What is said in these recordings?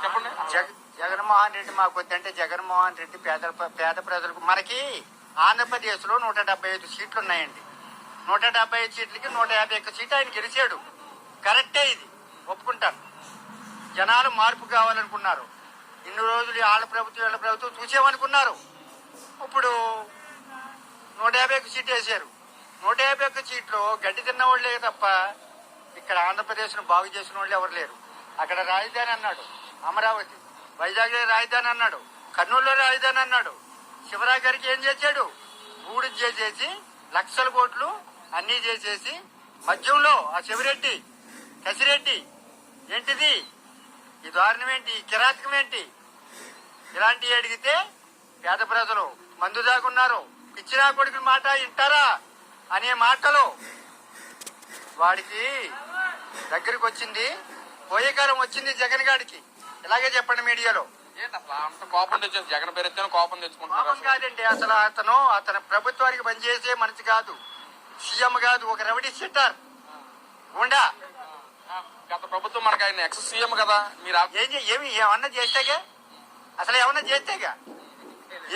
చెప్పండి. జగన్మోహన్ రెడ్డి మాకు వద్దంటే జగన్మోహన్ రెడ్డి పేద ప్రజలకు మనకి ఆంధ్రప్రదేశ్ లో 175 సీట్లు ఉన్నాయండి. 175 సీట్లకి 151 సీట్లు ఆయన గెలిచాడు. కరెక్టే, ఇది ఒప్పుకుంటాను. జనాలు మార్పు కావాలనుకున్నారు. ఇన్ని రోజులు వాళ్ళ ప్రభుత్వం వీళ్ళ ప్రభుత్వం చూసేమనుకున్నారు. ఇప్పుడు 151 సీట్లు వేశారు. 151 సీట్లు గడ్డి తిన్న వాళ్ళే తప్ప ఇక్కడ ఆంధ్రప్రదేశ్ను బాగు చేసిన వాళ్ళు ఎవరు లేరు. అక్కడ రాజధాని అన్నాడు అమరావతి, వైజాగ్లో రాజధాని అన్నాడు, కర్నూలులో రాజధాని అన్నాడు. శివరాజ్ గారికి ఏం చేశాడు? గూడు చేసేసి లక్షల కోట్లు అన్నీ చేసేసి మధ్యంలో ఆ శివరెడ్డి కసిరెడ్డి ఏంటిది? ఈ దారుణం ఏంటి? ఈ కిరాతకం ఏంటి? ఇలాంటివి అడిగితే పేద ప్రజలు మందు దాకున్నారు. పిచ్చిరా కొడుకుల మాట వింటారా అనే మాటలో వాడికి దగ్గరికి వచ్చింది, పోయేకాలం వచ్చింది జగన్ గాడికి. ఇలాగే చెప్పండి మీడియాలో. అంత కోపం తెచ్చేసి జగన్ పేరు ఎత్తే కోపం తెచ్చుకుంటున్నారు. కోపం కాదండి, అసలు అతను ప్రభుత్వానికి పనిచేసే మనిషి కాదు, సీఎం కాదు, ఒక రౌడీ షీటర్ గుండా. గత ప్రభుత్వం మనకి ఆయన ఎక్స్ సీఎం కదా, మీరు ఏమన్నా చేస్తేగా, అసలు ఏమన్నా చేస్తేగా,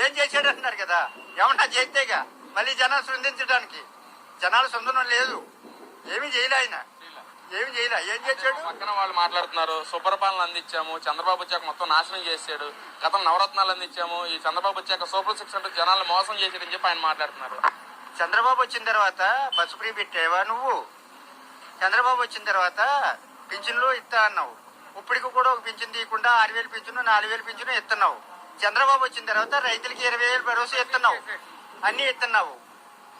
ఏం చేసాడు అంటున్నారు కదా, ఏమన్నా చేస్తేగా మళ్ళీ జనాలు స్పందించడానికి. జనాలు సొంతం లేదు, ఏమీ చేయలే ఆయన, ఏమి చేయలే. ఏం చేశాడు? పక్కన వాళ్ళు మాట్లాడుతున్నారు, సుపరిపాలన అందించాము, చంద్రబాబు వచ్చాక మొత్తం నాశనం చేశాడు, గతం నవరత్నాలు అందించాము, ఈ చంద్రబాబు వచ్చాక సూపర్ సిక్స్ అంటూ జనాలను మోసం చేశాడని చెప్పి ఆయన మాట్లాడుతున్నారు. చంద్రబాబు వచ్చిన తర్వాత బస్సు ఫ్రీ పెట్టావా నువ్వు? చంద్రబాబు వచ్చిన తర్వాత పింఛన్లు ఇస్తా అన్నావు. ఇప్పటికి కూడా ఒక పింఛన్ తీయకుండా 6,000 పింఛను 4,000 పింఛను ఇస్తున్నావు. చంద్రబాబు వచ్చిన తర్వాత రైతులకి 20,000 భరోసా ఇస్తున్నావు, అన్ని ఇస్తున్నావు.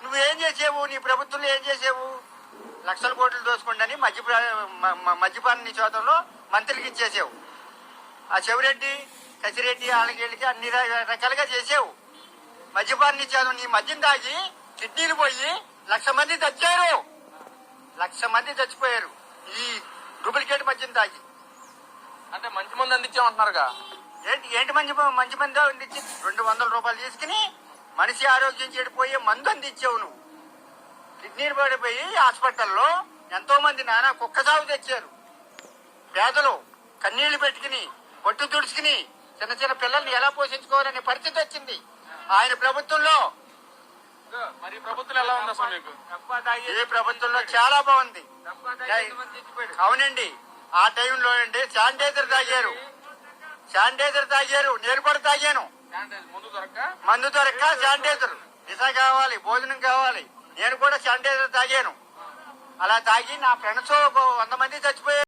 నువ్వేం చేసావు? నీ ప్రభుత్వంలో ఏం చేసావు? లక్షల కోట్లు దోచుకుంటని మద్యపాన నిషేధంలో మంత్రులకి ఇచ్చేసావు. ఆ చెవిరెడ్డి కసిరెడ్డి వాళ్ళకి అన్ని రకాలుగా చేసావు. మద్యపాన నిషేధం, నీ మద్యం తాగి కిడ్నీలు పోయి 1,00,000 మంది చచ్చారు. 1,00,000 మంది చచ్చిపోయారు ఈ డూప్లికేట్ మద్యం తాగి. అంటే మంచి మంది అందించామంటున్నారుగా. ఏంటి మంచి మంది అందించి 200 రూపాయలు తీసుకుని మనిషి ఆరోగ్యం చెడిపోయే మందు అందించావు నువ్వు. కిడ్నీలు పడిపోయి హాస్పిటల్లో ఎంతో మంది నానా కుక్క సాగు తెచ్చారు. పేదలు కన్నీళ్లు పెట్టుకుని పొట్టు తుడుచుకుని చిన్న చిన్న పిల్లల్ని ఎలా పోషించుకోవాలనే పరిస్థితి వచ్చింది ఆయన ప్రభుత్వంలో. మరి ప్రభుత్వం ఎలా ఉంది అసలు మీకు? ఈ ప్రభుత్వంలో చాలా బాగుంది. అవునండి, ఆ టైంలో అండి శానిటైజర్ తాగారు, నేను కూడా తాగాను. మందు దొరక్క శానిటైజర్ నిజా కావాలి, భోజనం కావాలి, నేను కూడా శానిటైజర్ తాగాను. అలా తాగి నా ఫ్రెండ్స్ 100 మంది చచ్చిపోయారు.